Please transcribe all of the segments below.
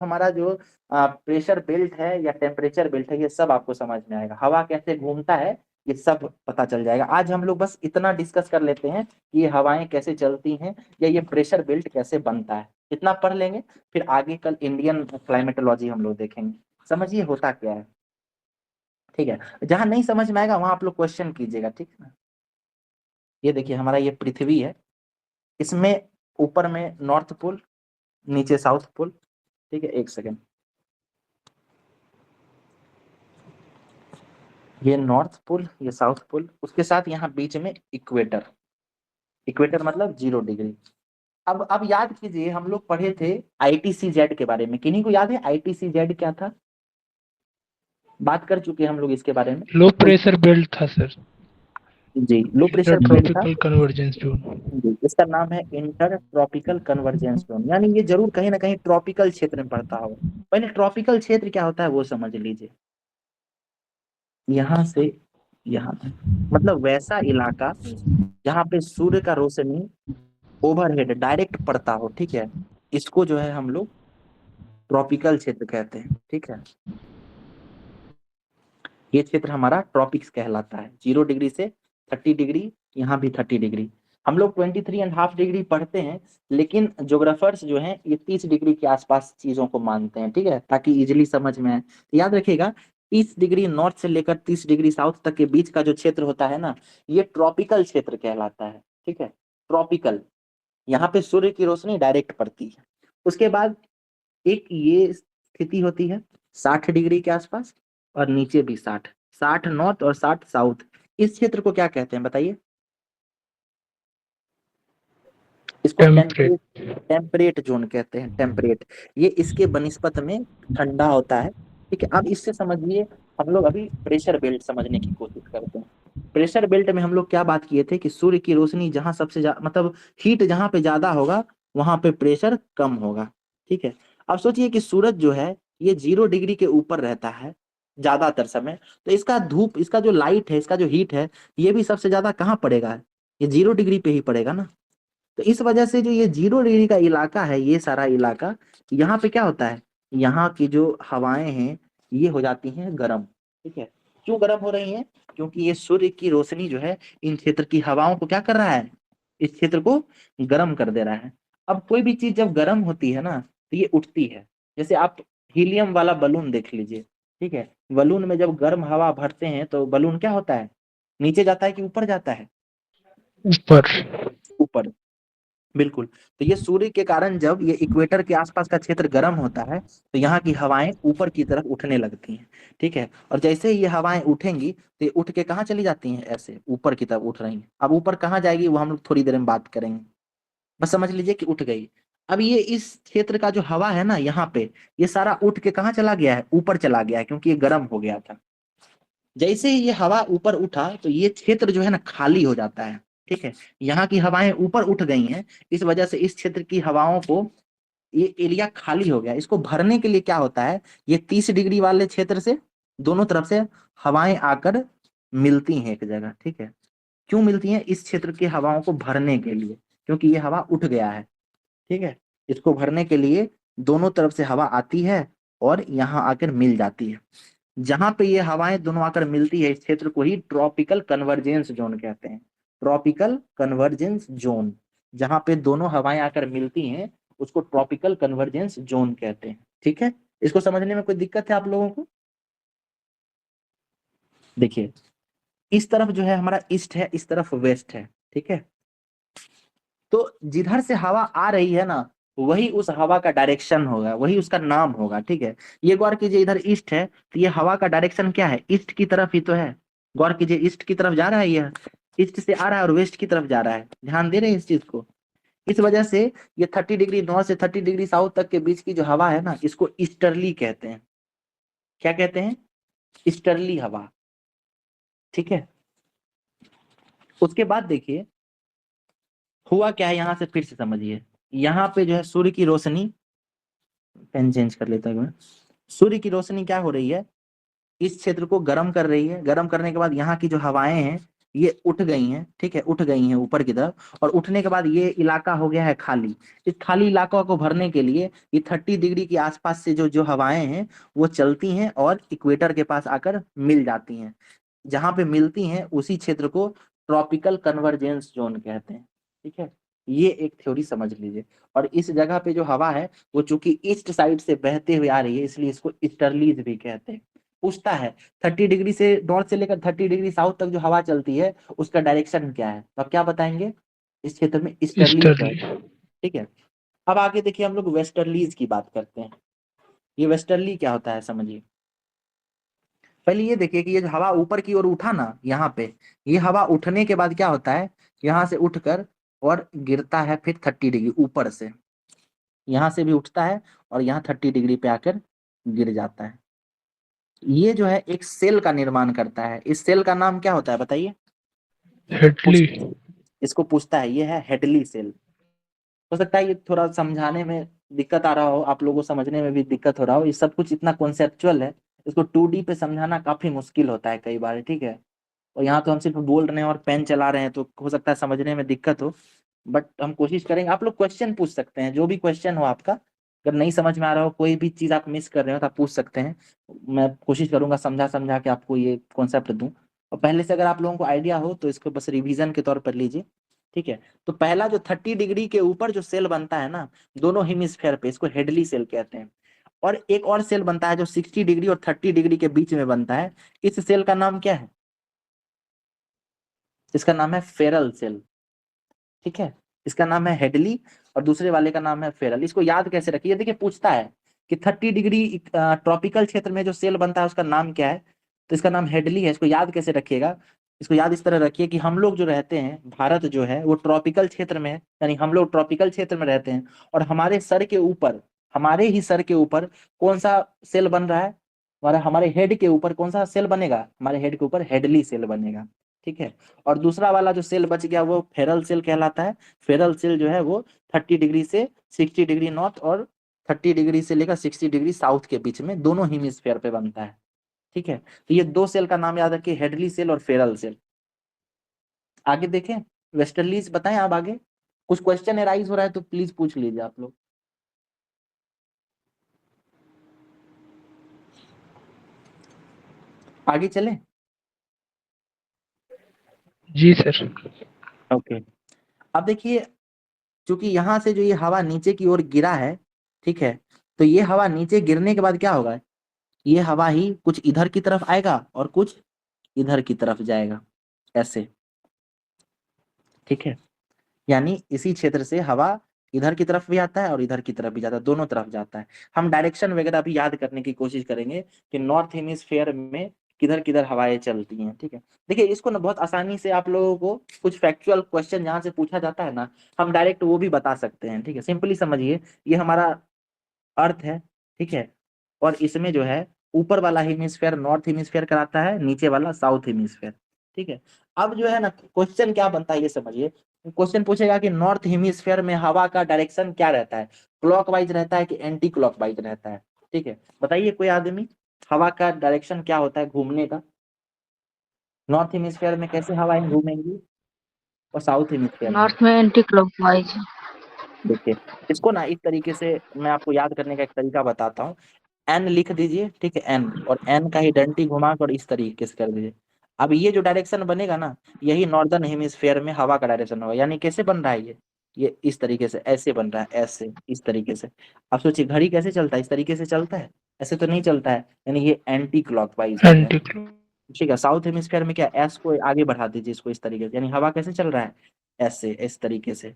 हमारा जो pressure belt है या टेम्परेचर बेल्ट है, ये सब आपको समझ में आएगा। हवा कैसे घूमता है ये सब पता चल जाएगा। आज हम लोग बस इतना डिस्कस कर लेते हैं कि ये हवाएं कैसे चलती हैं या ये प्रेशर बेल्ट कैसे बनता है, इतना पढ़ लेंगे। फिर आगे कल इंडियन क्लाइमेटोलॉजी हम लोग देखेंगे, समझिए होता क्या है। ठीक है, जहां नहीं समझ में आएगा वहां आप लोग क्वेश्चन कीजिएगा, ठीक है ना। ये देखिए हमारा ये पृथ्वी है, इसमें ऊपर में नॉर्थ पोल, नीचे साउथ पोल। ठीक है, एक सेकेंड, ये नॉर्थ पोल ये साउथ पोल, उसके साथ यहाँ बीच में इक्वेटर। इक्वेटर मतलब 0 डिग्री। अब याद कीजिए, हम लोग पढ़े थे ITCZ के बारे में, किन्हीं को याद है ITCZ क्या था? बात कर चुके हैं हम लोग इसके बारे में। लो कोई? प्रेशर बेल्ट था सर। जी, लो प्रेशर बेल्ट था। Intertropical convergence zone. जी, इसका नाम है इंटर ट्रॉपिकल कन्वर्जेंस जोन, यानी ये जरूर कहीं ना कहीं ट्रॉपिकल क्षेत्र में पड़ता होगा। पहले ट्रॉपिकल क्षेत्र क्या होता है वो समझ लीजिए। यहाँ से यहाँ तक, मतलब वैसा इलाका जहाँ पे सूर्य का रोशनी ओवरहेड डायरेक्ट पड़ता हो, ठीक है, इसको जो है हम लोग ट्रॉपिकल क्षेत्र कहते हैं। ठीक है, ये क्षेत्र हमारा ट्रॉपिक्स कहलाता है। 0 डिग्री से 30 डिग्री, यहाँ भी 30 डिग्री। हम लोग 23.5 डिग्री पढ़ते हैं, लेकिन जोग्राफर्स जो हैं ये 30 डिग्री के आसपास चीजों को मानते हैं, ठीक है, ताकि इजिली समझ में आए। तो याद रखिएगा, 30 डिग्री नॉर्थ से लेकर 30 डिग्री साउथ तक के बीच का जो क्षेत्र होता है ना, ये ट्रॉपिकल क्षेत्र कहलाता है। ठीक है, ट्रॉपिकल, यहाँ पे सूर्य की रोशनी डायरेक्ट पड़ती है। उसके बाद एक ये स्थिति होती है 60 डिग्री के आसपास, और नीचे भी 60, 60 नॉर्थ और 60 साउथ। इस क्षेत्र को क्या कहते हैं बताइए? इसको टेम्परेट, टेम्परेट। टेम्परेट जोन कहते हैं, टेम्परेट। ये इसके बनिस्पत में ठंडा होता है। ठीक है, अब इससे समझिए, हम लोग अभी प्रेशर बेल्ट समझने की कोशिश करते हैं। प्रेशर बेल्ट में हम लोग क्या बात किए थे कि सूर्य की रोशनी जहां सबसे मतलब हीट जहां पे ज्यादा होगा वहां पे प्रेशर कम होगा। ठीक है, अब सोचिए कि सूरज जो है ये 0 डिग्री के ऊपर रहता है ज्यादातर समय, तो इसका धूप, इसका जो लाइट है, इसका जो हीट है, ये भी सबसे ज्यादा कहाँ पड़ेगा? ये 0 डिग्री पे ही पड़ेगा ना। तो इस वजह से जो ये 0 डिग्री का इलाका है, ये सारा इलाका, यहाँ पे क्या होता है, यहाँ की जो हवाएं हैं ये हो जाती हैं गर्म। ठीक है, क्यों गर्म हो रही हैं? क्योंकि ये सूर्य की रोशनी जो है इन क्षेत्र की हवाओं को क्या कर रहा है, इस क्षेत्र को गर्म कर दे रहा है। अब कोई भी चीज जब गर्म होती है ना तो ये उठती है। जैसे आप हीलियम वाला बलून देख लीजिए। ठीक है, बलून में जब गर्म हवा भरते हैं तो बलून क्या होता है, नीचे जाता है कि ऊपर जाता है? ऊपर। ऊपर, बिल्कुल। तो ये सूर्य के कारण जब ये इक्वेटर के आसपास का क्षेत्र गर्म होता है तो यहाँ की हवाएं ऊपर की तरफ उठने लगती हैं। ठीक है, और जैसे ही ये हवाएं उठेंगी तो ये उठ के कहाँ चली जाती हैं, ऐसे ऊपर की तरफ उठ रही हैं। अब ऊपर कहाँ जाएगी वो हम लोग थोड़ी देर में बात करेंगे, बस समझ लीजिए कि उठ गई। अब ये इस क्षेत्र का जो हवा है ना यहाँ पे, ये सारा उठ के कहाँ चला गया है, ऊपर चला गया है, क्योंकि ये गर्म हो गया था। जैसे ही ये हवा ऊपर उठा तो ये क्षेत्र जो है ना खाली हो जाता है। ठीक है, यहाँ की हवाएं ऊपर उठ गई हैं, इस वजह से इस क्षेत्र की हवाओं को, ये एरिया खाली हो गया, इसको भरने के लिए क्या होता है, ये 30 डिग्री वाले क्षेत्र से दोनों तरफ से हवाएं आकर मिलती हैं एक जगह। ठीक है, क्यों मिलती हैं? इस क्षेत्र की हवाओं को भरने के लिए, क्योंकि ये हवा उठ गया है। ठीक है, इसको भरने के लिए दोनों तरफ से हवा आती है और यहाँ आकर मिल जाती है। जहां पे ये हवाएं दोनों आकर मिलती है, इस क्षेत्र को ही ट्रॉपिकल कन्वर्जेंस जोन कहते हैं। ट्रॉपिकल कन्वर्जेंस जोन, जहां पे दोनों हवाएं आकर मिलती हैं उसको ट्रॉपिकल कन्वर्जेंस जोन कहते हैं। ठीक है, इसको समझने में कोई दिक्कत है आप लोगों को? देखिए, इस तरफ जो है हमारा ईस्ट है, इस तरफ वेस्ट है। ठीक है, तो जिधर से हवा आ रही है ना वही उस हवा का डायरेक्शन होगा, वही उसका नाम होगा। ठीक है, ये गौर कीजिए, इधर ईस्ट है तो ये हवा का डायरेक्शन क्या है, ईस्ट की तरफ ही तो है। गौर कीजिए, ईस्ट की तरफ जा रहा है, ये ईस्ट से आ रहा है और वेस्ट की तरफ जा रहा है। ध्यान दे रहे हैं इस चीज को? इस वजह से ये 30 डिग्री नॉर्थ से 30 डिग्री साउथ तक के बीच की जो हवा है ना, इसको ईस्टर्ली कहते हैं। क्या कहते हैं? ईस्टर्ली हवा। ठीक है, उसके बाद देखिए हुआ क्या है, यहां से फिर से समझिए। यहाँ पे जो है सूर्य की रोशनी, पेन चेंज कर लेता हूं मैं। सूर्य की रोशनी क्या हो रही है, इस क्षेत्र को गर्म कर रही है। गर्म करने के बाद यहाँ की जो हवाएं हैं ये उठ गई हैं, ठीक है, उठ गई हैं ऊपर की तरफ, और उठने के बाद ये इलाका हो गया है खाली। इस खाली इलाका को भरने के लिए ये 30 डिग्री के आसपास से जो जो हवाएं हैं वो चलती हैं और इक्वेटर के पास आकर मिल जाती हैं। जहां पे मिलती हैं उसी क्षेत्र को ट्रॉपिकल कन्वर्जेंस जोन कहते हैं, ठीक है। ये एक थ्योरी समझ लीजिए। और इस जगह पे जो हवा है वो चूंकि ईस्ट साइड से बहते हुए आ रही है, इसलिए इसको ईस्टर्लीज भी कहते हैं। पूछता है 30 डिग्री से नॉर्थ से लेकर 30 डिग्री साउथ तक जो हवा चलती है उसका डायरेक्शन क्या है, तो आप क्या बताएंगे? इस क्षेत्र में ईस्टर्लीज है, ईस्टर्ली। ठीक है। अब आगे देखिए हम लोग वेस्टर्लीज की बात करते हैं। ये वेस्टर्ली क्या होता है समझिए। पहले ये देखिए कि ये जो हवा ऊपर की ओर उठा ना यहाँ पे, ये हवा उठने के बाद क्या होता है, यहाँ से उठकर और गिरता है फिर 30 डिग्री ऊपर से, यहाँ से भी उठता है और यहाँ 30 डिग्री पे आकर गिर जाता है। ये जो है एक सेल का निर्माण करता है। इस सेल का नाम क्या होता है बताइए? हेडली। पूछ- इसको पूछता है, ये है हेडली सेल। हो सकता है ये थोड़ा समझाने में दिक्कत आ रहा हो, आप लोगों को समझने में भी दिक्कत हो रहा हो, ये सब कुछ इतना कॉन्सेप्चुअल है, इसको 2D पे समझाना काफी मुश्किल होता है कई बार, ठीक है। और यहाँ तो हम सिर्फ बोल रहे हैं और पेन चला रहे हैं, तो हो सकता है समझने में दिक्कत हो, बट हम कोशिश करेंगे। आप लोग क्वेश्चन पूछ सकते हैं, जो भी क्वेश्चन हो आपका, अगर नहीं समझ में आ रहा हो, कोई भी चीज आप मिस कर रहे हो तो आप पूछ सकते हैं। मैं कोशिश करूंगा समझा समझा के आपको ये कॉन्सेप्ट दूं। और पहले से अगर आप लोगों को आइडिया हो तो इसको बस रिवीजन के तौर पर लीजिए, ठीक है। तो पहला जो 30 डिग्री के ऊपर जो सेल बनता है ना, दोनों हिमिस्फेयर पे, इसको हेडली सेल कहते हैं। और एक और सेल बनता है जो 60 डिग्री और 30 डिग्री के बीच में बनता है, इस सेल का नाम क्या है? इसका नाम है फेरल सेल, ठीक है। इसका नाम है हेडली और दूसरे वाले का नाम है फेरल। इसको याद कैसे रखिए, देखिए पूछता है कि 30 डिग्री ट्रॉपिकल क्षेत्र में जो सेल बनता है उसका नाम क्या है, तो इसका नाम हेडली है। इसको याद कैसे रखिएगा? इसको याद इस तरह रखिए कि हम लोग जो रहते हैं, भारत जो है वो ट्रॉपिकल क्षेत्र में है, यानी हम लोग ट्रॉपिकल क्षेत्र में रहते हैं। और हमारे सर के ऊपर, हमारे ही सर के ऊपर कौन सा सेल बन रहा है? हमारे हेड के ऊपर कौन सा सेल बनेगा? हमारे हेड के ऊपर हेडली सेल बनेगा, ठीक है। और दूसरा वाला जो सेल बच गया वो फेरल सेल कहलाता है। फेरल सेल जो है वो 30 डिग्री से 60 डिग्री नॉर्थ और 30 डिग्री से लेकर 60 डिग्री साउथ के बीच में दोनों हिमिस्फेयर पे बनता है, ठीक है। तो ये दो सेल का नाम याद रखिए, हेडली सेल और फेरल सेल। आगे देखें, वेस्टर्लीज बताएं आप आगे। कुछ क्वेश्चन एराइज हो रहा है तो प्लीज पूछ लीजिए आप लोग। आगे चलें। जी सर। ओके। अब देखिए, क्योंकि यहाँ से जो ये हवा नीचे की ओर गिरा है, ठीक है, तो ये हवा नीचे गिरने के बाद क्या होगा? ये हवा ही कुछ इधर की तरफ आएगा और कुछ इधर की तरफ जाएगा, ऐसे, ठीक है। यानी इसी क्षेत्र से हवा इधर की तरफ भी आता है और इधर की तरफ भी जाता है, दोनों तरफ जाता है। हम डायरेक्शन वगैरह भी याद करने की कोशिश करेंगे कि नॉर्थ हेमिस्फेयर में किधर किधर हवाएं चलती हैं, ठीक है। देखिए इसको ना बहुत आसानी से आप लोगों को कुछ फैक्चुअल क्वेश्चन जहां से पूछा जाता है ना, हम डायरेक्ट वो भी बता सकते हैं, ठीक है। सिंपली समझिए, ये हमारा अर्थ है, ठीक है। और इसमें जो है ऊपर वाला हेमिस्फेयर नॉर्थ हेमिस्फेयर कराता है, नीचे वाला साउथ हेमिस्फेयर, ठीक है। अब जो है ना क्वेश्चन क्या बनता है ये समझिए। क्वेश्चन पूछेगा कि नॉर्थ हेमिस्फेयर में हवा का डायरेक्शन क्या रहता है, क्लॉकवाइज रहता है कि एंटी क्लॉकवाइज रहता है, ठीक है। बताइए कोई आदमी, हवा का डायरेक्शन क्या होता है घूमने का? नॉर्थ हेमिस्फेयर में कैसे हवाएं घूमेंगी और साउथ हेमिस्फेयर में? नॉर्थ में एंटी क्लॉकवाइज। देखिए इसको ना इस तरीके से मैं आपको याद करने का एक तरीका बताता हूँ। एन लिख दीजिए, ठीक है, एन, और एन का ही डंटी घुमा कर इस तरीके से कर दीजिए। अब ये जो डायरेक्शन बनेगा ना, यही नॉर्दर्न हेमिस्फेयर में हवा का डायरेक्शन होगा। यानी कैसे बन रहा है ये इस तरीके से ऐसे बन रहा है, ऐसे, इस तरीके से। आप सोचिए घड़ी कैसे चलता है, इस तरीके से चलता है, ऐसे तो नहीं चलता है। यानी ये एंटी क्लॉकवाइज हो गया, एंटी क्लॉक। ठीक है। साउथ हेमिस्फेयर में क्या, एस को आगे बढ़ा दीजिए, इसको इस तरीके से, यानी हवा कैसे चल रहा है, ऐसे, इस तरीके से।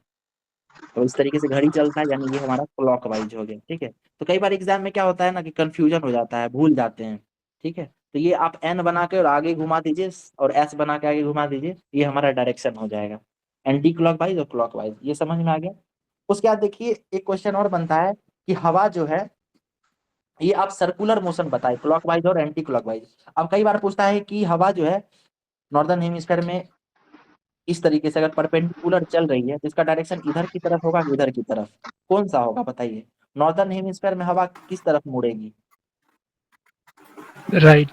तो इस तरीके से घड़ी चलता है, यानी ये हमारा क्लॉकवाइज हो गया, ठीक है। तो कई बार एग्जाम में क्या होता है ना कि कंफ्यूजन हो जाता है, भूल जाते हैं, ठीक है। तो ये आप एन बना के और आगे घुमा दीजिए और एस बना के आगे घुमा दीजिए, ये हमारा डायरेक्शन हो जाएगा, एंटी क्लॉकवाइज और क्लॉकवाइज। ये समझ में आ गया? उसके बाद देखिए एक क्वेश्चन और बनता है कि हवा जो है, ये आप सर्कुलर मोशन बताए, क्लॉकवाइज और एंटी क्लॉकवाइज। अब कई बार पूछता है कि हवा जो है नॉर्दर्न हेमिस्फेयर में इस तरीके से अगर परपेंडिकुलर चल रही है तो इसका डायरेक्शन इधर की तरफ होगा कि इधर की तरफ, कौन सा होगा बताइए? नॉर्दर्न हेमिस्फेयर में हवा किस तरफ मुड़ेगी? राइट।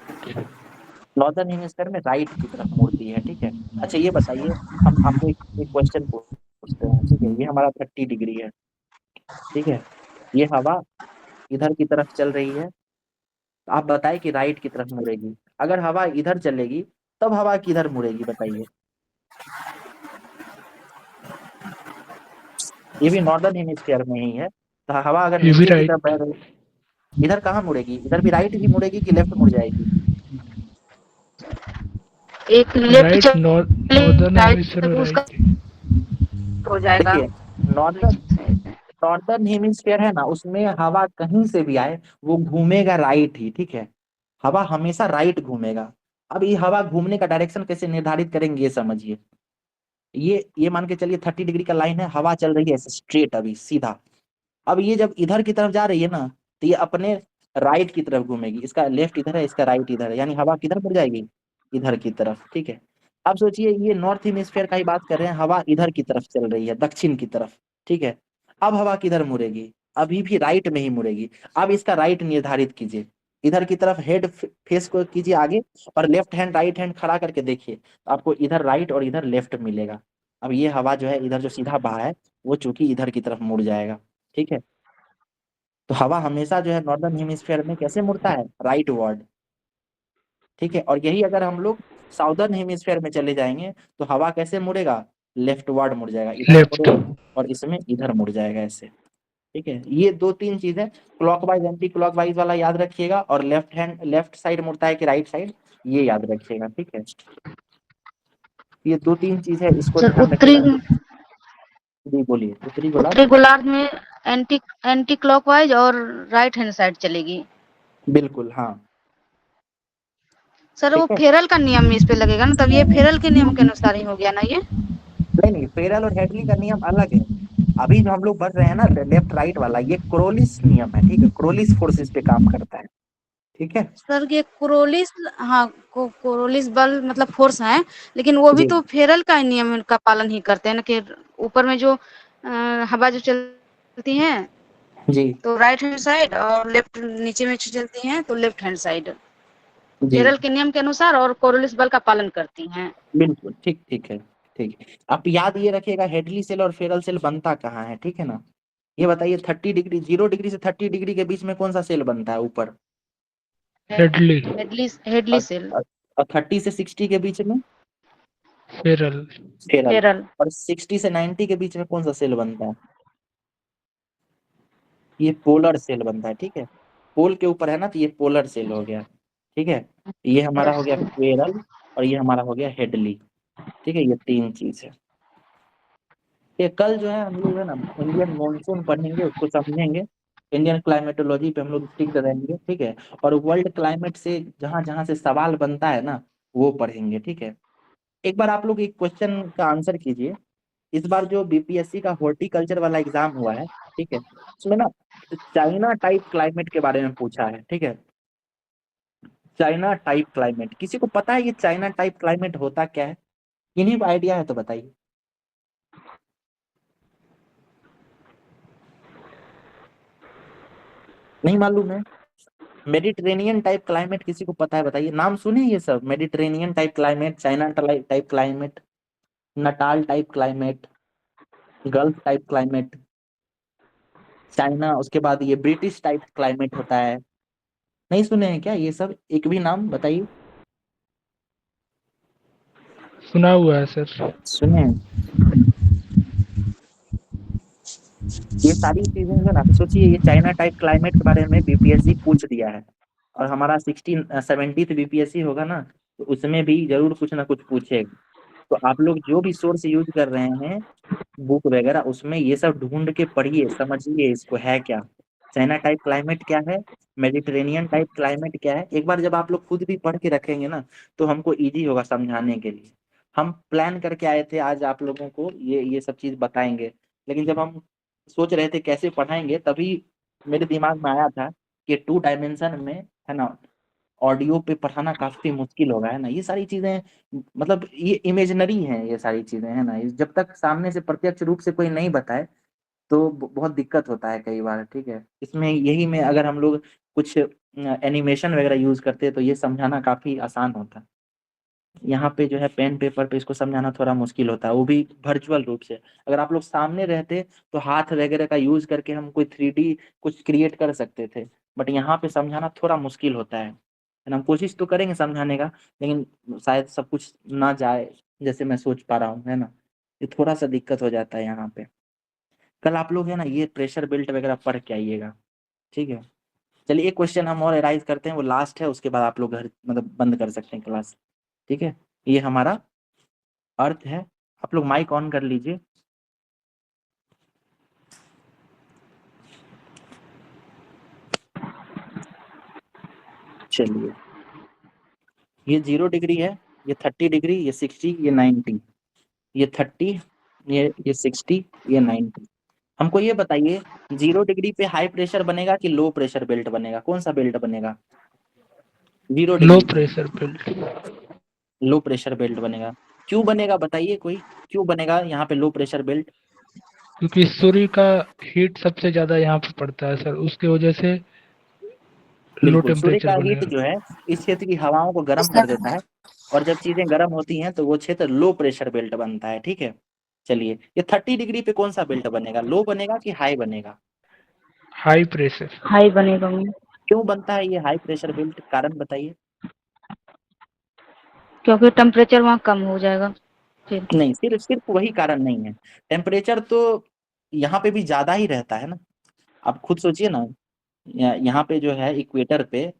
नॉर्दर्न हेमिस्फीयर में राइट की तरफ मुड़ती है, ठीक है। अच्छा ये बताइए, हम आपको एक क्वेश्चन पूछते हैं, ठीक है। ये हमारा 30 डिग्री है, ठीक है। ये हवा इधर की तरफ चल रही है, आप बताइए कि राइट की तरफ मुड़ेगी। अगर हवा इधर चलेगी तब हवा किधर मुड़ेगी बताइए। ये भी नॉर्दर्न हेमिस्फीयर में ही है, तो हवा अगर ये भी नीचे की तरफ बह राइट। रही, इधर कहाँ मुड़ेगी? इधर भी राइट ही मुड़ेगी कि लेफ्ट मुड़ जाएगी? एक लेफ्ट राइट, चले नॉर्दर्न राइट हेमिस्फीयर तब में उसका राइट। हो जाएगा। देखिए, नॉर्दर्न नॉर्दर्न हेमिस्फीयर है ना, उसमें हवा कहीं से भी आए वो घूमेगा राइट ही, ठीक है। हवा हमेशा राइट घूमेगा। अब ये हवा घूमने का डायरेक्शन कैसे निर्धारित करेंगे ये समझिए। ये मान के चलिए 30 डिग्री का लाइन है, हवा चल रही है ऐसे स्ट्रेट अभी सीधा। अब ये जब इधर की तरफ जा रही है ना, तो ये अपने राइट की तरफ घूमेगी। इसका लेफ्ट इधर है, इसका राइट इधर है, यानी हवा किधर मुड़ जाएगी? इधर की तरफ, ठीक है। अब सोचिए, ये नॉर्थ हेमिस्फीयर का ही बात कर रहे हैं, हवा इधर की तरफ चल रही है, दक्षिण की तरफ, ठीक है। अब हवा किधर मुड़ेगी? अभी भी राइट में ही मुड़ेगी। अब इसका राइट निर्धारित कीजिए, इधर की तरफ हेड फेस को कीजिए आगे, और लेफ्ट हैंड राइट हैंड खड़ा करके देखिए, तो आपको इधर राइट और इधर लेफ्ट मिलेगा। अब ये हवा जो है इधर जो सीधा बहा है, वो चूंकि इधर की तरफ मुड़ जाएगा, ठीक है। तो हवा हमेशा जो है नॉर्दर्न हेमिस्फीयर में कैसे मुड़ता है? राइट वर्ड, ठीक है। और यही अगर हम लोग साउदर्न हेमिस्फीयर में चले जाएंगे तो हवा कैसे मुड़ेगा? लेफ्ट वर्ड मुड़ जाएगा, इधर लेफ्ट। मुड़ेगा और इसमें इधर मुड़ जाएगा ऐसे, ठीक है। ये दो तीन चीजें, क्लॉकवाइज एंटी क्लॉकवाइज वाला याद रखिएगा, और लेफ्ट हैंड लेफ्ट साइड मुड़ता है कि राइट साइड, ये याद रखिएगा, ठीक है। ये दो तीन चीज है, इसको सर ध्यान उत्तरी रखिएगा। जी बोलिए, उत्तरी गोलार्ध। उत्तरी गोलार्ध में एंटी एंटी क्लॉकवाइज और राइट हैंड साइड चलेगी। बिल्कुल हाँ, सर वो ठीक है। फेरल का नियम इस पे लगेगा ना, तब ये फेरल के नियम के अनुसार ही हो गया ना ये। नहीं नहीं, फेरल और हेडली का नियम अलग है। अभी जो हम लोग बढ़ रहे हैं ना लेफ्ट राइट वाला, ये क्रोलिस नियम है, ठीक है। क्रोलिस फोर्स इस पे काम करता है, ठीक है। सर ये कोरोलिस, हाँ कोरोलिस बल मतलब फोर्स है, लेकिन वो भी जी तो फेरल का नियम का पालन ही करते हैं ना, कि ऊपर में जो हवा जो चलती है जी तो राइट हैंड साइड, और लेफ्ट नीचे में चलती हैं तो लेफ्ट हैंड साइड जी, फेरल के नियम के अनुसार और कोरोलिस बल का पालन करती हैं। बिल्कुल ठीक, ठीक है, ठीक है। आप याद ये रखिएगा, हेडली सेल और फेरल सेल बनता कहाँ है, ठीक है ना। ये बताइए 30 डिग्री, 0 डिग्री से 30 डिग्री के बीच में कौन सा सेल बनता है ऊपर? हेडली। हेडली हेडली और, सेल। और, और 30 से 60 के बीच में फेरल। फेरल। फेरल। और 60 से 90 के बीच में कौन सा सेल बनता है? ये पोलर सेल बनता है, ठीक है। पोल के ऊपर है ना, तो ये पोलर सेल हो गया, ठीक है। ये हमारा हो गया फेरल, और ये हमारा हो गया हेडली, ठीक है। ये तीन चीज है। ये कल जो है हम लोग है ना इंडियन मॉनसून पढ़ेंगे, उसको समझेंगे। इंडियन क्लाइमेटोलॉजी पे हम लोग स्टिक रहेंगे, ठीक है। और वर्ल्ड क्लाइमेट से जहां जहां से सवाल बनता है ना, वो पढ़ेंगे, ठीक है। एक बार आप लोग एक क्वेश्चन का आंसर कीजिए। इस बार जो बीपीएससी का हॉर्टिकल्चर वाला एग्जाम हुआ है, ठीक है, उसमें ना चाइना टाइप क्लाइमेट के बारे में पूछा है, ठीक है। चाइना टाइप क्लाइमेट, किसी को पता है ये चाइना टाइप क्लाइमेट होता क्या है? इन्हीं को आइडिया है तो बताइए। नहीं मालूम है? मेडिटेरेनियन टाइप क्लाइमेट किसी को पता है बताइए, नाम सुने ये सब? Mediterranean type climate, China type climate, Natal type climate, gulf type climate, China, उसके बाद ये ब्रिटिश टाइप क्लाइमेट होता है। नहीं सुने हैं क्या ये सब? एक भी नाम बताइए। सुना हुआ है सर। सुने हैं? ये सारी चीजें जो ना, तो सोचिए ये चाइना टाइप क्लाइमेट के बारे में बीपीएससी पूछ दिया है। और हमारा 70th बीपीएससी होगा ना, तो उसमें भी जरूर कुछ ना कुछ पूछेगा। तो आप लोग जो भी सोर्स यूज कर रहे हैं, बुक वगैरह, उसमें ये सब ढूंढ के पढ़िए, समझिए इसको है क्या। चाइना टाइप क्लाइमेट क्या है, मेडिटेरेनियन टाइप क्लाइमेट क्या है। एक बार जब आप लोग खुद भी पढ़ के रखेंगे ना, तो हमको इजी होगा समझाने के लिए। हम प्लान करके आए थे आज आप लोगों को ये सब चीज बताएंगे, लेकिन जब हम सोच रहे थे कैसे पढ़ाएंगे, तभी मेरे दिमाग में आया था कि 2 डायमेंशन में है ना, ऑडियो पे पढ़ाना काफी मुश्किल होगा, है ना। ये सारी चीजें मतलब ये इमेजिनरी हैं, ये सारी चीजें है ना, जब तक सामने से प्रत्यक्ष रूप से कोई नहीं बताए तो बहुत दिक्कत होता है कई बार, ठीक है। इसमें यही में अगर हम लोग कुछ एनिमेशन वगैरह यूज करते हैं तो ये समझाना काफी आसान होता है। यहाँ पे जो है पेन पेपर पे इसको समझाना थोड़ा मुश्किल होता है, वो भी वर्चुअल रूप से। अगर आप लोग सामने रहते तो हाथ वगैरह का यूज करके हम कोई 3D कुछ क्रिएट कर सकते थे, बट यहाँ पे समझाना थोड़ा मुश्किल होता है। हम कोशिश तो करेंगे समझाने का, लेकिन शायद सब कुछ ना जाए जैसे मैं सोच पा रहा हूँ, है ना। ये थोड़ा सा दिक्कत हो जाता है यहाँ पे। कल आप लोग है ना ये प्रेशर बेल्ट वगैरह पढ़ के आइएगा, ठीक है। चलिए एक क्वेश्चन हम और एराइज करते हैं, वो लास्ट है, उसके बाद आप लोग घर मतलब बंद कर सकते हैं क्लास, ठीक है। ये हमारा अर्थ है। आप लोग माइक ऑन कर लीजिए। चलिए, ये 0 डिग्री है, ये 30 डिग्री, ये 60, ये 90, ये 30, ये 60, ये 90। हमको ये बताइए 0 डिग्री पे हाई प्रेशर बनेगा कि लो प्रेशर बेल्ट बनेगा, कौन सा बेल्ट बनेगा 0 लो डिग्री पे? Pressure belt. लो प्रेशर बेल्ट बनेगा। क्यों बनेगा बताइए कोई, क्यों बनेगा यहाँ पे लो प्रेशर बेल्ट? क्योंकि सूर्य का हीट सबसे ज्यादा यहाँ पे पड़ता है सर, उसके वजह से लो बिल्कुल, सूर्य का टेम्परेचर हीट बनेगा। जो है इस क्षेत्र की हवाओं को गर्म कर देता है, और जब चीजें गर्म होती हैं तो वो क्षेत्र लो प्रेशर बेल्ट बनता है, ठीक है। चलिए, ये 30 डिग्री पे कौन सा बेल्ट बनेगा, लो बनेगा कि हाई बनेगा? High pressure. हाई बनेगा मैम, क्यों बनता है ये हाई प्रेशर बेल्ट, कारण बताइए। क्योंकि टेम्परेचर वहाँ कम हो जाएगा फिर। नहीं, सिर्फ सिर्फ वही कारण नहीं है, टेम्परेचर तो यहाँ पे भी ज्यादा ही रहता है ना। आप खुद सोचिए ना, यहाँ पे जो है इक्वेटर पे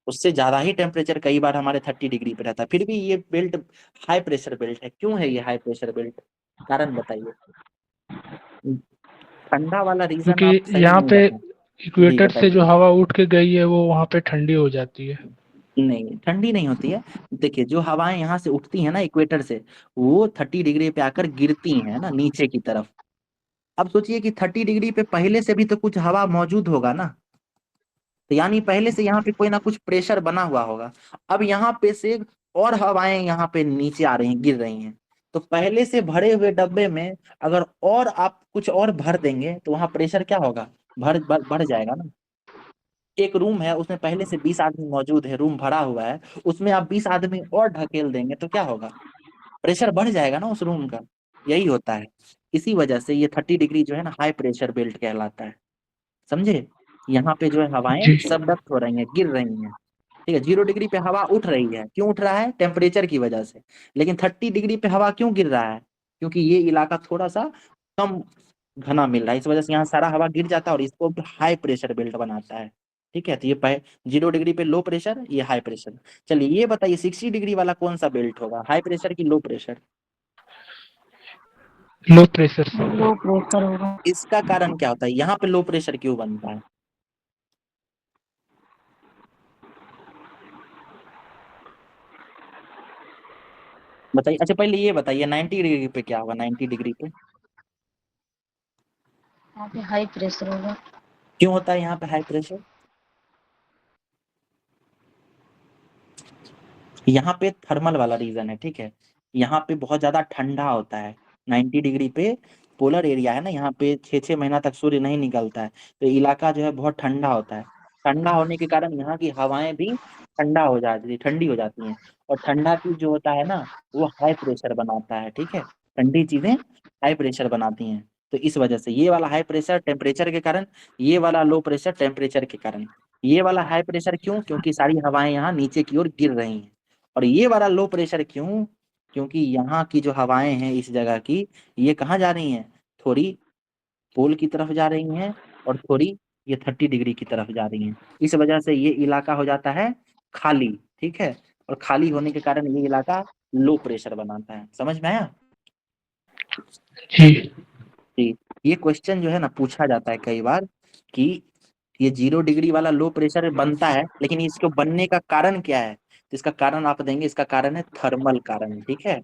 उससे ज्यादा ही टेम्परेचर कई बार हमारे 30 डिग्री पे रहता है, फिर भी ये बेल्ट हाई प्रेशर बेल्ट है। क्यों है ये हाई प्रेशर बेल्ट, कारण बताइए। ठंडा वाला रीजन क्योंकि आप सही यहाँ नहीं पे बता। जी इक्वेटर से बताइए। जो हवा उठ के गई है वो वहाँ पे ठंडी हो जाती है। नहीं, ठंडी नहीं होती है। देखिए, जो हवाएं यहाँ से उठती हैं ना इक्वेटर से, वो 30 डिग्री पे आकर गिरती हैं ना नीचे की तरफ। अब सोचिए कि 30 डिग्री पे पहले से भी तो कुछ हवा मौजूद होगा ना, तो यानी पहले से यहाँ पे कोई ना कुछ प्रेशर बना हुआ होगा। अब यहाँ पे से और हवाएं यहाँ पे नीचे आ रही हैं, गिर रही हैं, तो पहले से भरे हुए डब्बे में अगर और आप कुछ और भर देंगे तो वहां प्रेशर क्या होगा, बढ़ जाएगा ना। एक रूम है, उसमें पहले से 20 आदमी मौजूद है, रूम भरा हुआ है, उसमें आप 20 आदमी और ढकेल देंगे तो क्या होगा, प्रेशर बढ़ जाएगा ना उस रूम का। यही होता है, इसी वजह से ये 30 डिग्री जो है ना हाई प्रेशर बेल्ट कहलाता है, समझे। यहाँ पे जो है हवाएं जी। सबडक्ट हो रही हैं, गिर रही हैं, ठीक है। 0 डिग्री पे हवा उठ रही है, क्यों उठ रहा है, टेम्परेचर की वजह से। लेकिन 30 डिग्री पे हवा क्यों गिर रहा है, क्योंकि ये इलाका थोड़ा सा कम घना मिल रहा है, इस वजह से यहाँ सारा हवा गिर जाता है और इसको हाई प्रेशर बेल्ट बनाता है, ठीक है। तो ये 0 डिग्री पे लो प्रेशर, ये हाई प्रेशर। चलिए ये बताइए 60 डिग्री वाला कौन सा बेल्ट होगा, हाई प्रेशर की लो प्रेशर? लो प्रेशर से। लो प्रेशर होगा। इसका कारण क्या होता है, यहाँ पे लो प्रेशर क्यों बनता है? बताइए। अच्छा पहले ये बताइए 90 डिग्री पे क्या होगा, 90 डिग्री पे वहाँ पे हाई प्रेशर होगा। क्यों होता है यहाँ पे हाई प्रेशर? यहाँ पे थर्मल वाला रीजन है, ठीक है। यहाँ पे बहुत ज्यादा ठंडा होता है 90 डिग्री पे, पोलर एरिया है ना, यहाँ पे 6 महीना तक सूर्य नहीं निकलता है, तो इलाका जो है बहुत ठंडा होता है। ठंडा होने के कारण यहाँ की हवाएं भी ठंडी हो जाती हैं, और ठंडा चीज जो होता है ना वो हाई प्रेशर बनाता है, ठीक है। ठंडी चीजें हाई प्रेशर बनाती हैं, तो इस वजह से ये वाला हाई प्रेशर टेम्परेचर के कारण, ये वाला लो प्रेशर टेम्परेचर के कारण। ये वाला हाई प्रेशर क्यों, क्योंकि सारी हवाएं यहाँ नीचे की ओर गिर रही हैं। और ये वाला लो प्रेशर क्यों, क्योंकि यहाँ की जो हवाएं हैं इस जगह की, ये कहाँ जा रही हैं, थोड़ी पोल की तरफ जा रही हैं, और थोड़ी ये 30 डिग्री की तरफ जा रही हैं। इस वजह से ये इलाका हो जाता है खाली, ठीक है। और खाली होने के कारण ये इलाका लो प्रेशर बनाता है, समझ में आया? जी। जी। ये क्वेश्चन जो है ना पूछा जाता है कई बार कि ये 0 डिग्री वाला लो प्रेशर बनता है, लेकिन इसको बनने का कारण क्या है, तो इसका कारण आप देंगे, इसका कारण है थर्मल कारण, ठीक है।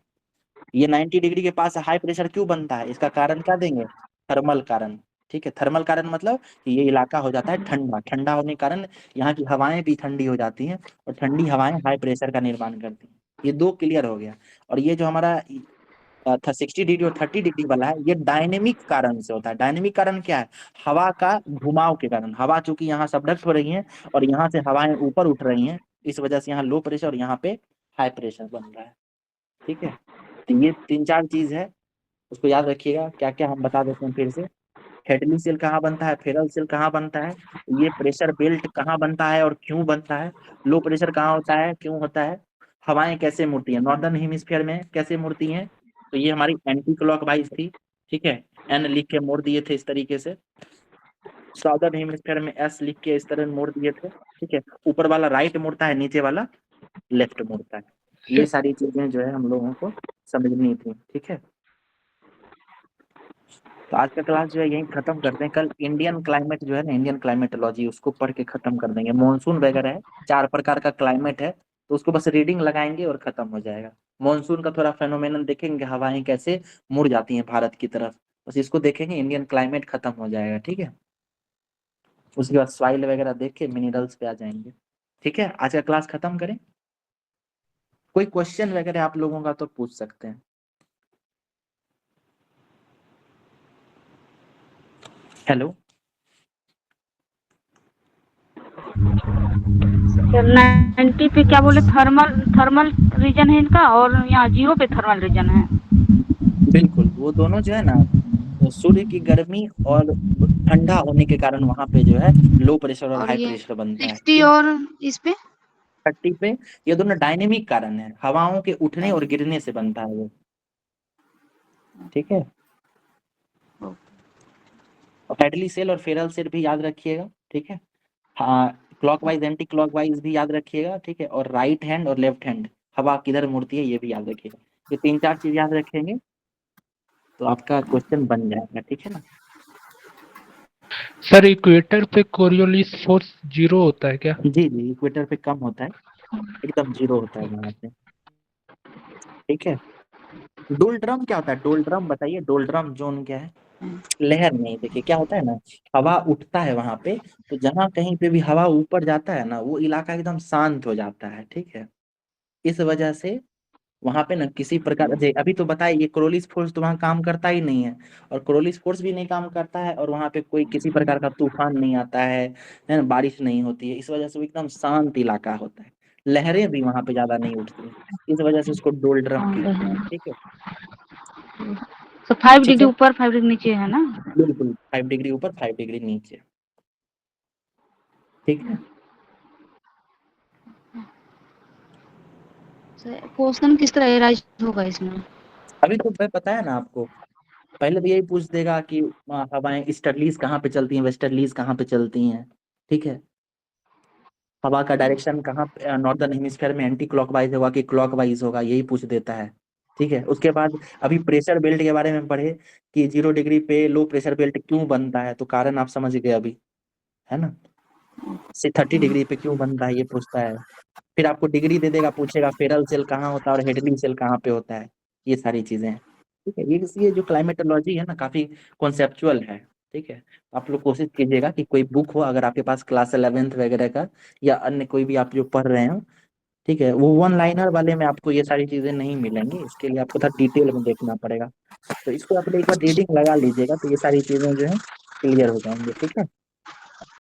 ये 90 डिग्री के पास हाई प्रेशर क्यों बनता है, इसका कारण क्या देंगे, थर्मल कारण, ठीक है। थर्मल कारण मतलब कि ये इलाका हो जाता है ठंडा, ठंडा होने के कारण यहाँ की हवाएं भी ठंडी हो जाती हैं, और ठंडी हवाएं हाई प्रेशर का निर्माण करती हैं। ये दो क्लियर हो गया। और ये जो हमारा 60 डिग्री और 30 डिग्री वाला है, ये डायनेमिक कारण से होता है। डायनेमिक कारण क्या है? हवा का घुमाव के कारण। हवा चूंकि यहाँ सबडक्ट हो रही है और यहाँ से हवाएं ऊपर उठ रही हैं, इस वजह से यहाँ लो प्रेशर और यहाँ पे हाई प्रेशर बन रहा है। ठीक है, तो ये 3-4 चीज है, उसको याद रखिएगा। क्या क्या हम बता देते हैं फिर से। हेडली सेल कहाँ बनता है, फेरल सेल कहाँ बनता है, ये प्रेशर बेल्ट कहाँ बनता है और क्यों बनता है, लो प्रेशर कहाँ होता है, क्यों होता है, हवाएं कैसे मुड़ती हैं, नॉर्दर्न हेमिस्फीयर में कैसे मुड़ती हैं, तो ये हमारी एंटी क्लॉक वाइज थी। ठीक है, एन लिख के मोड़ दिए थे इस तरीके से। साउदर्न हेमिस्फीयर में एस लिख के इस तरह मोड़ दिए थे। ठीक है, ऊपर वाला राइट मुड़ता है, नीचे वाला लेफ्ट मुड़ता है। ये सारी चीजें जो है हम लोगों को समझनी थी। ठीक है, तो आज का क्लास जो है यही खत्म करते हैं। कल इंडियन क्लाइमेट जो है ना, इंडियन क्लाइमेटोलॉजी, उसको पढ़ के खत्म कर देंगे। मॉनसून वगैरह है, 4 प्रकार का क्लाइमेट है, तो उसको बस रीडिंग लगाएंगे और खत्म हो जाएगा। मॉनसून का थोड़ा फेनोमेनन देखेंगे, हवाएं कैसे मुड़ जाती हैं भारत की तरफ, बस इसको देखेंगे, इंडियन क्लाइमेट खत्म हो जाएगा। ठीक है, उसके बाद सॉइल वगैरह देख के मिनरल्स पे आ जाएंगे। ठीक है, आज का क्लास खत्म करें। कोई क्वेश्चन वगैरह आप लोगों का तो पूछ सकते हैं। हेलो, 90 पे क्या बोले, थर्मल थर्मल रीजन है इनका, और यहाँ 0 पे थर्मल रीजन है। बिल्कुल, वो दोनों जो है ना, तो सूर्य की गर्मी और ठंडा होने के कारण वहां पे जो है लो प्रेशर और और हाई ये प्रेशर बनता है। 60 और इस पे 30 पे ये दोनों डायनेमिक कारण है, हवाओं के उठने और गिरने से बनता है वो। ठीक है, और हेडली सेल और फेरल सेल भी याद रखिएगा। ठीक है, हाँ, क्लॉकवाइज एंटी क्लॉकवाइज भी याद रखिएगा। ठीक है, और राइट हैंड और लेफ्ट हैंड हवा किधर मुड़ती है ये भी याद रखिएगा। ये 3-4 चीज याद रखेंगे तो आपका क्वेश्चन बन जाएगा। ठीक है ना। सर इक्वेटर पे कोरियोलिस फोर्स 0 होता है क्या? जी जी, इक्वेटर पे कम होता है, एकदम 0 होता है वहां पे। ठीक है, डोलड्रम क्या होता है, डोलड्रम बताइए, डोलड्रम जोन क्या है? लहर नहीं, देखिए क्या होता है ना, हवा उठता है वहां पे, तो जहां कहीं पे भी हवा ऊपर जाता है ना, वो इलाका एकदम शांत हो जाता है। ठीक है, इस वजह से वहां पे ना किसी प्रकार अभी तो बताइए, ये क्रोलिस फोर्स तो वहां काम करता ही नहीं है, और क्रोलिस फोर्स भी नहीं काम करता है, और वहां पे कोई किसी प्रकार का तूफान नहीं आता है ना, बारिश नहीं होती है, इस वजह से वो एकदम शांत इलाका होता है। लहरें भी वहां पे ज्यादा नहीं उठती हैं, इस वजह से उसको डोलड्रम कहते हैं। ठीक है। तो 5 ठीक डिग्री है, ऊपर 5 डिग्री नीचे है ना। बिल्कुल 5 डिग्री ऊपर 5 डिग्री नीचे। ठीक है, क्वेश्चन किस तरह राइज होगा इसमें? अभी तो मैं बताया ना आपको, पहले तो यही पूछ देगा कि हवाएं ईस्टर्लीज कहाँ पे चलती हैं, वेस्टर्लीज कहाँ पे चलती हैं। ठीक है, हवा का डायरेक्शन कहाँ, नॉर्दर्न हेमिस्फीयर में एंटी क्लॉकवाइज होगा कि क्लॉकवाइज होगा, यही पूछ देता है। ठीक है, उसके बाद अभी प्रेशर बेल्ट के बारे में पढ़े कि 0 डिग्री पे लो प्रेशर बेल्ट क्यों बनता है, तो कारण आप समझ गए अभी, है ना। 30 डिग्री पे क्यों बनता है ये पूछता है। फिर आपको डिग्री दे देगा, पूछेगा फेरल सेल कहाँ होता है और हेडली सेल कहाँ पे होता है, ये सारी चीजें हैं। ठीक है, ये जो क्लाइमेटोलॉजी है ना, काफी कॉन्सेप्चुअल है। ठीक है, आप लोग कोशिश कीजिएगा कि कोई बुक हो अगर आपके पास क्लास 11th वगैरह का, या अन्य कोई भी आप जो पढ़ रहे हो। ठीक है, वो वन लाइनर वाले में आपको ये सारी चीजें नहीं मिलेंगी, इसके लिए आपको थोड़ा डिटेल में देखना पड़ेगा। तो इसको आप एक बार रीडिंग लगा लीजिएगा, तो ये सारी चीजें जो है क्लियर हो जाएंगे। ठीक है।